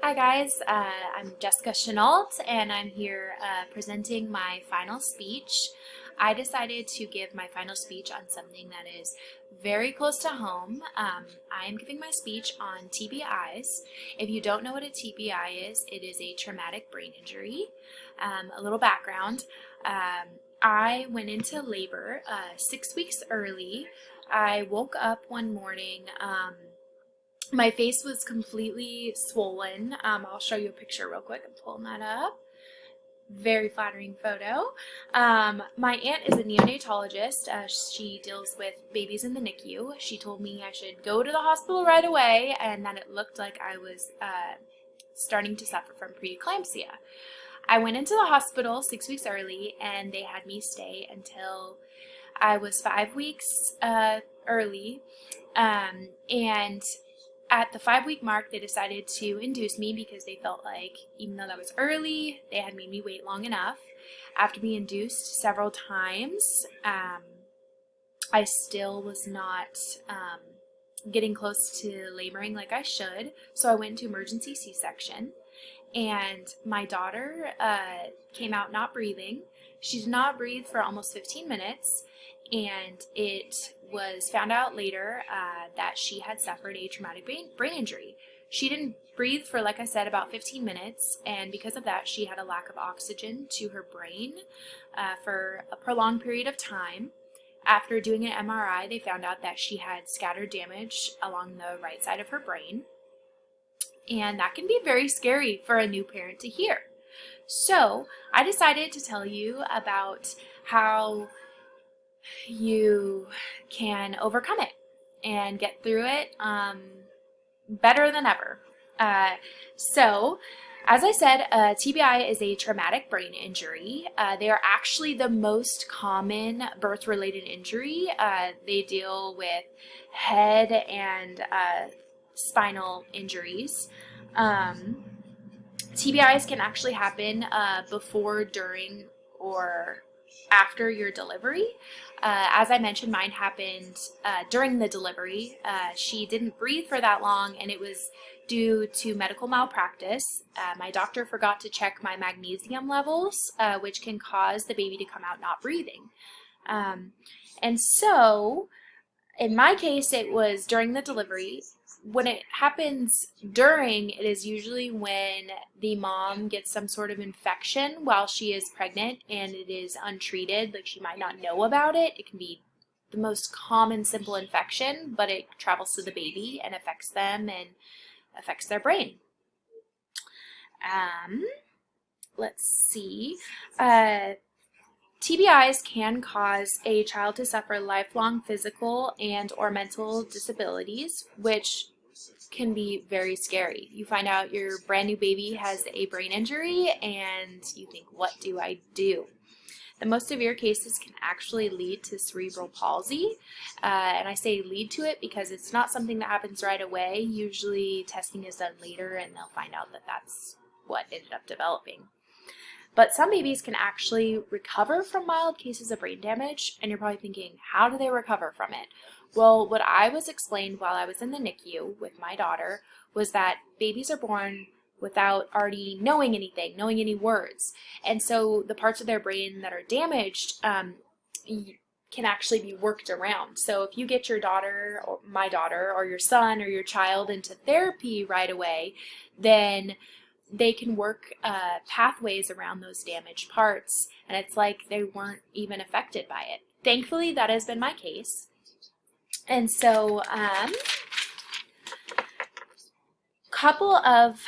Hi guys, I'm Jessica Chenault and I'm here presenting my final speech. I decided to give my final speech on something that is very close to home. I am giving my speech on TBIs. If you don't know what a TBI is, it is a traumatic brain injury. A little background. I went into labor 6 weeks early. I woke up one morning. My face was completely swollen. I'll show you a picture real quick. I'm pulling that up. Very flattering photo. My aunt is a neonatologist. She deals with babies in the NICU. She told me I should go to the hospital right away and that it looked like I was starting to suffer from preeclampsia. I went into the hospital 6 weeks early and they had me stay until I was 5 weeks early. And at the 5-week mark, they decided to induce me because they felt like, even though that was early, they had made me wait long enough. After being induced several times, I still was not getting close to laboring like I should, so I went into emergency C-section, and my daughter came out not breathing. She did not breathe for almost 15 minutes, and it was found out later that she had suffered a traumatic brain injury. She didn't breathe for, like I said, about 15 minutes, and because of that, she had a lack of oxygen to her brain for a prolonged period of time. After doing an MRI, they found out that she had scattered damage along the right side of her brain, and that can be very scary for a new parent to hear. So I decided to tell you about how you can overcome it and get through it better than ever. So, as I said, TBI is a traumatic brain injury. They are actually the most common birth-related injury. They deal with head and spinal injuries. TBIs can actually happen before, during, or after your delivery. As I mentioned, mine happened during the delivery. She didn't breathe for that long, and it was due to medical malpractice. My doctor forgot to check my magnesium levels, which can cause the baby to come out not breathing. And so, in my case, it was during the delivery. When it happens during, it is usually when the mom gets some sort of infection while she is pregnant and it is untreated, like she might not know about it. It can be the most common simple infection, but it travels to the baby and affects them and affects their brain. Let's see. TBIs can cause a child to suffer lifelong physical and or mental disabilities, which can be very scary. You find out your brand new baby has a brain injury and you think, what do I do? The most severe cases can actually lead to cerebral palsy, and I say lead to it because it's not something that happens right away. Usually testing is done later and they'll find out that that's what ended up developing. But some babies can actually recover from mild cases of brain damage, and you're probably thinking, how do they recover from it? Well, what I was explained while I was in the NICU with my daughter was that babies are born without already knowing anything, knowing any words. And so the parts of their brain that are damaged can actually be worked around. So if you get your daughter, or my daughter, or your son, or your child into therapy right away, then they can work pathways around those damaged parts, and it's like they weren't even affected by it. Thankfully, that has been my case. And so, couple of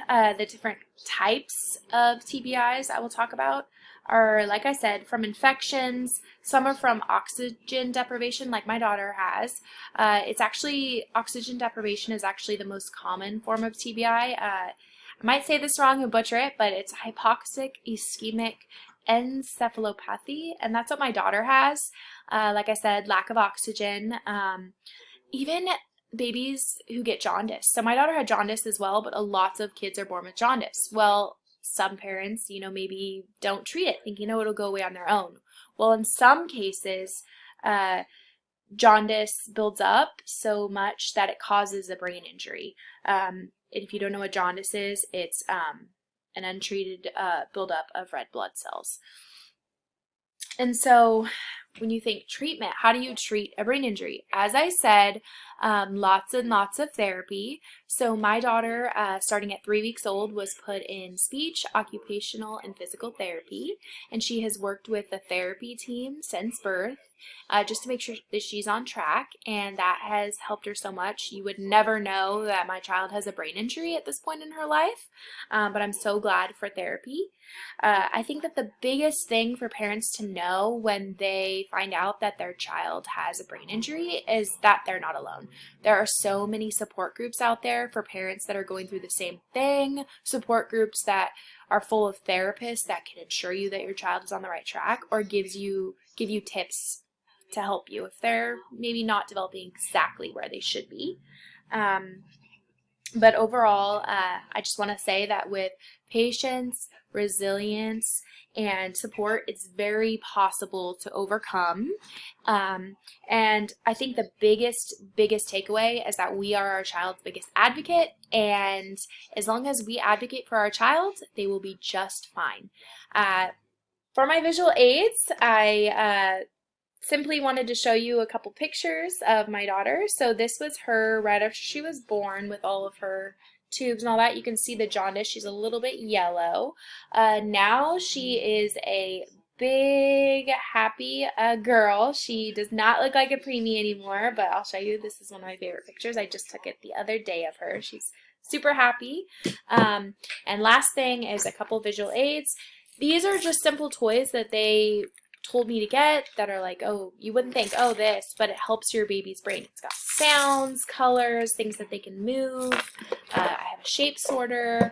the different types of TBIs I will talk about are, like I said, from infections. Some are from oxygen deprivation, like my daughter has. It's actually, oxygen deprivation is actually the most common form of TBI. I might say this wrong and butcher it, but it's hypoxic ischemic encephalopathy, and that's what my daughter has. Like I said, lack of oxygen. Even babies who get jaundice. So my daughter had jaundice as well, but lots of kids are born with jaundice. Well, some parents, maybe don't treat it, thinking, it'll go away on their own. Well, in some cases, jaundice builds up so much that it causes a brain injury. if you don't know what jaundice is, it's an untreated buildup of red blood cells. And so when you think treatment, how do you treat a brain injury? As I said, lots and lots of therapy. So my daughter, starting at 3 weeks old, was put in speech, occupational, and physical therapy. And she has worked with the therapy team since birth, just to make sure that she's on track. And that has helped her so much. You would never know that my child has a brain injury at this point in her life, but I'm so glad for therapy. I think that the biggest thing for parents to know when they find out that their child has a brain injury is that they're not alone. There are so many support groups out there for parents that are going through the same thing, support groups that are full of therapists that can ensure you that your child is on the right track or give you tips to help you if they're maybe not developing exactly where they should be. But overall, I just want to say that with patience, resilience, and support, it's very possible to overcome. And I think the biggest takeaway is that we are our child's biggest advocate, and as long as we advocate for our child, they will be just fine. For my visual aids, I simply wanted to show you a couple pictures of my daughter. So this was her right after she was born with all of her tubes and all that. You can see the jaundice. She's a little bit yellow. Now she is a big, happy girl. She does not look like a preemie anymore, but I'll show you. This is one of my favorite pictures. I just took it the other day of her. She's super happy. And last thing is a couple visual aids. These are just simple toys that they told me to get that are like, oh, you wouldn't think, oh, this, but it helps your baby's brain. It's got sounds, colors, things that they can move. I have a shape sorter.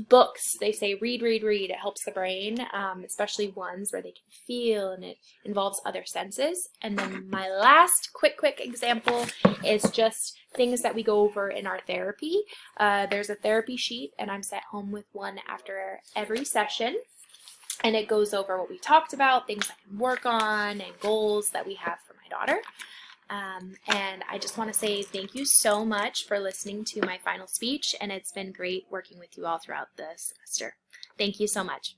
Books, they say read, read, read. It helps the brain, especially ones where they can feel and it involves other senses. And then my last quick example is just things that we go over in our therapy. There's a therapy sheet, and I'm sent home with one after every session. And it goes over what we talked about, things I can work on, and goals that we have for my daughter. And I just want to say thank you so much for listening to my final speech, and it's been great working with you all throughout the semester. Thank you so much.